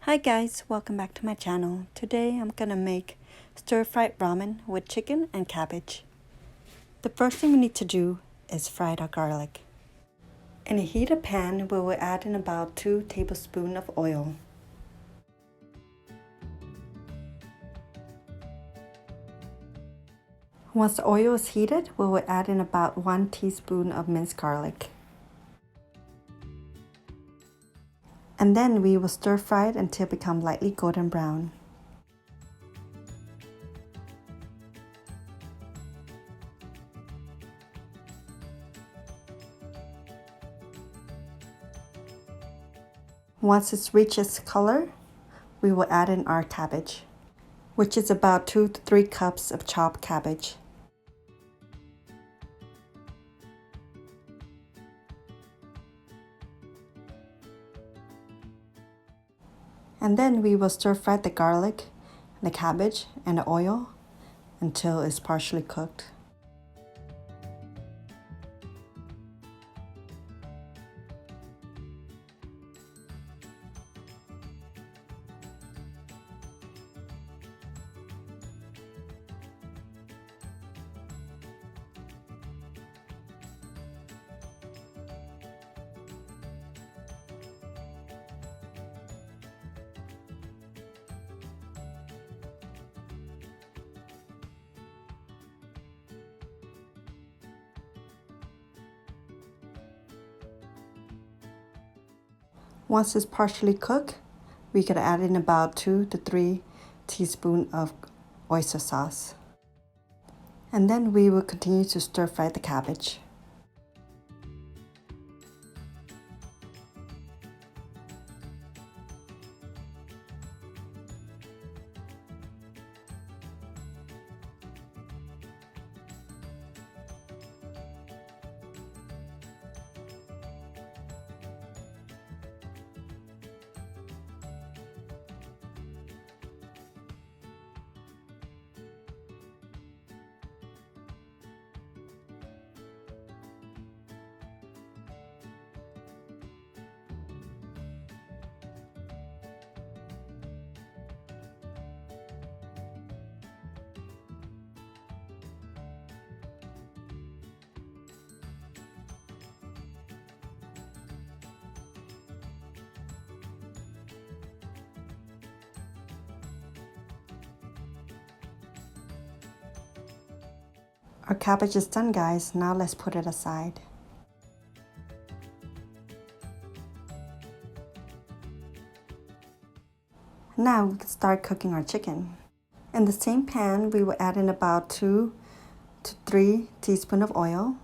Hi guys, welcome back to my channel. Today I'm gonna make stir-fried ramen with chicken and cabbage. The first thing we need to do is fry our garlic. In a heated pan, we will add in about 2 tablespoons of oil. Once the oil is heated, we will add in about 1 teaspoon of minced garlic. And then we will stir fry it until it becomes lightly golden brown. Once it reaches color, we will add in our cabbage, which is about 2 to 3 cups of chopped cabbage. And then we will stir fry the garlic, the cabbage, and the oil until it's partially cooked. Once it's partially cooked, we could add in about 2 to 3 teaspoons of oyster sauce. And then we will continue to stir fry the cabbage. Our cabbage is done, guys. Now let's put it aside. Now we can start cooking our chicken. In the same pan, we will add in about 2 to 3 teaspoons of oil.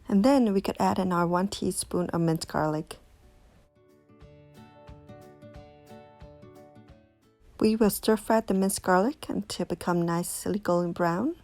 And then we could add in our 1 teaspoon of minced garlic. We will stir fry the minced garlic until it becomes nicely golden brown.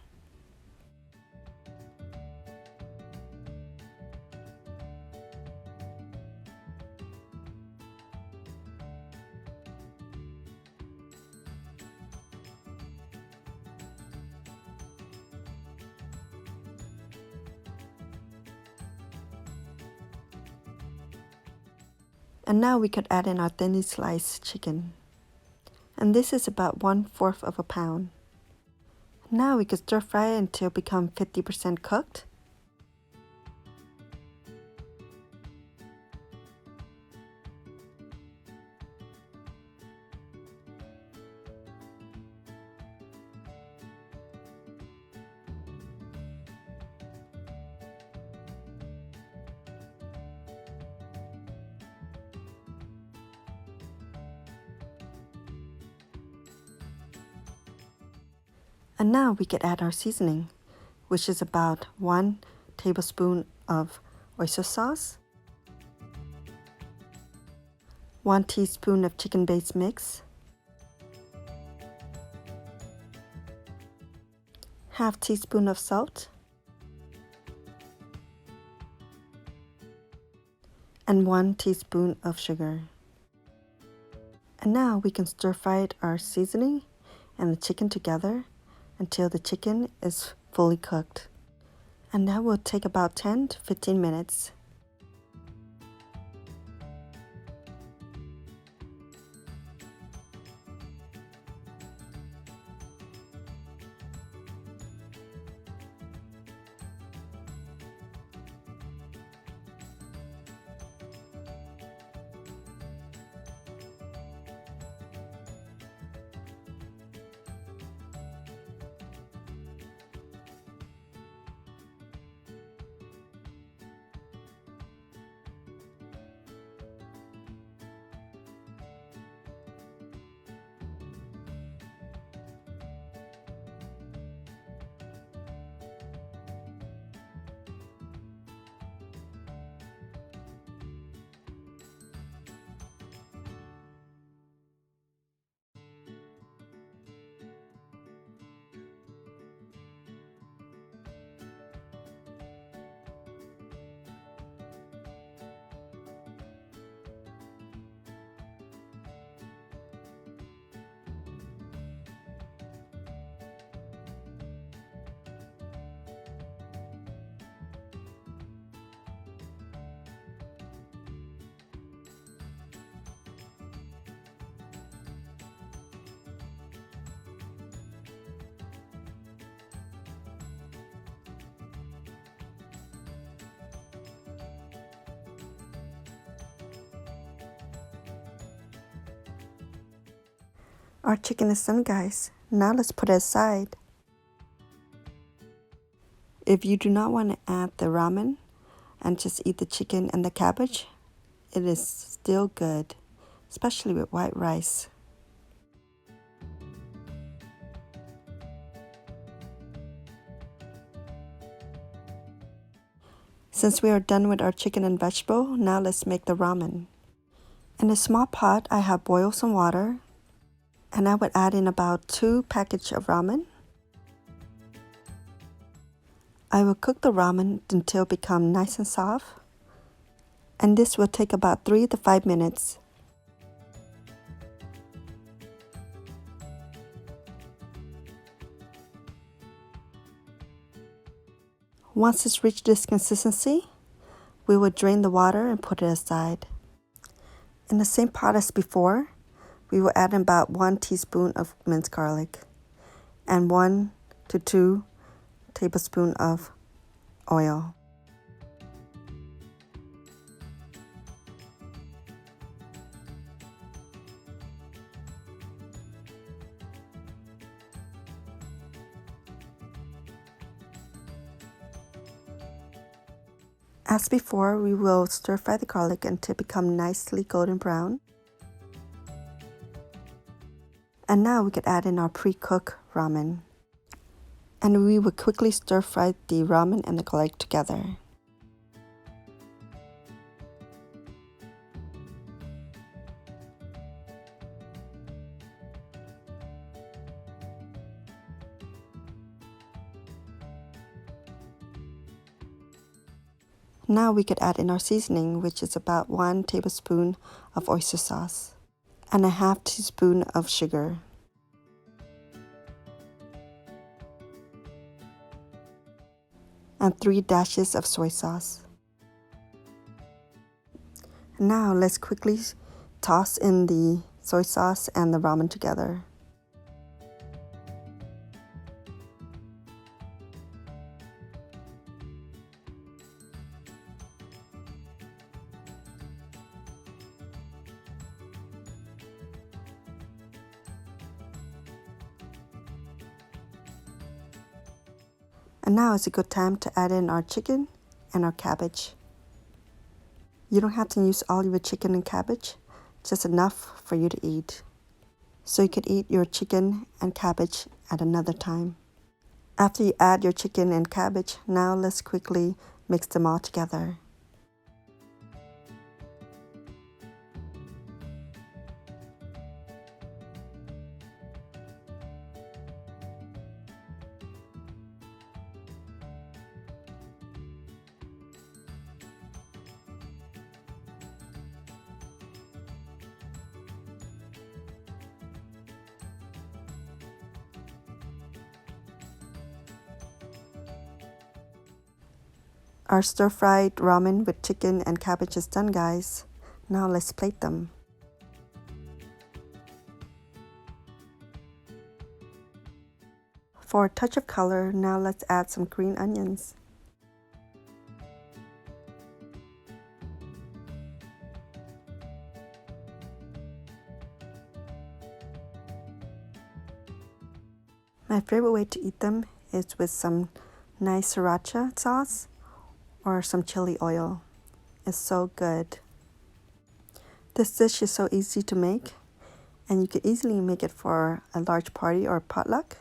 And now we could add in our thinly sliced chicken. And this is about 1/4 of a pound. Now we can stir fry it until it becomes 50% cooked. And now we can add our seasoning, which is about 1 tablespoon of oyster sauce, 1 teaspoon of chicken base mix, ½ teaspoon of salt, and 1 teaspoon of sugar. And now we can stir fry our seasoning and the chicken together until the chicken is fully cooked. And that will take about 10 to 15 minutes. Our chicken is done, guys. Now let's put it aside. If you do not want to add the ramen and just eat the chicken and the cabbage, it is still good, especially with white rice. Since we are done with our chicken and vegetable, now let's make the ramen. In a small pot, I have boiled some water, and I would add in about 2 packages of ramen. I will cook the ramen until it becomes nice and soft, and this will take about 3 to 5 minutes. Once it's reached this consistency, we will drain the water and put it aside. In the same pot as before, we will add about 1 teaspoon of minced garlic and 1 to 2 tablespoons of oil. As before, we will stir fry the garlic until it becomes nicely golden brown. And now we could add in our pre-cooked ramen. And we will quickly stir fry the ramen and the garlic together. Now we could add in our seasoning, which is about 1 tablespoon of oyster sauce and a half teaspoon of sugar. And 3 dashes of soy sauce. Now let's quickly toss in the soy sauce and the ramen together. And now is a good time to add in our chicken and our cabbage. You don't have to use all your chicken and cabbage, just enough for you to eat. So you could eat your chicken and cabbage at another time. After you add your chicken and cabbage, now let's quickly mix them all together. Our stir-fried ramen with chicken and cabbage is done, guys. Now let's plate them. For a touch of color, now let's add some green onions. My favorite way to eat them is with some nice sriracha sauce or some chili oil. It's so good. This dish is so easy to make, and you can easily make it for a large party or potluck,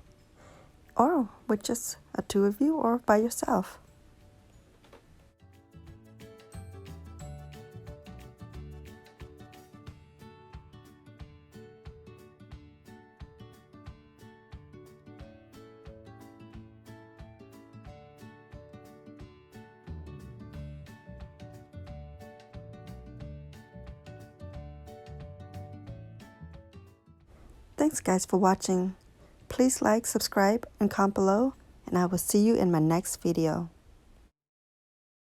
or with just the 2 of you or by yourself. Thanks guys for watching. Please like, subscribe, and comment below, and I will see you in my next video.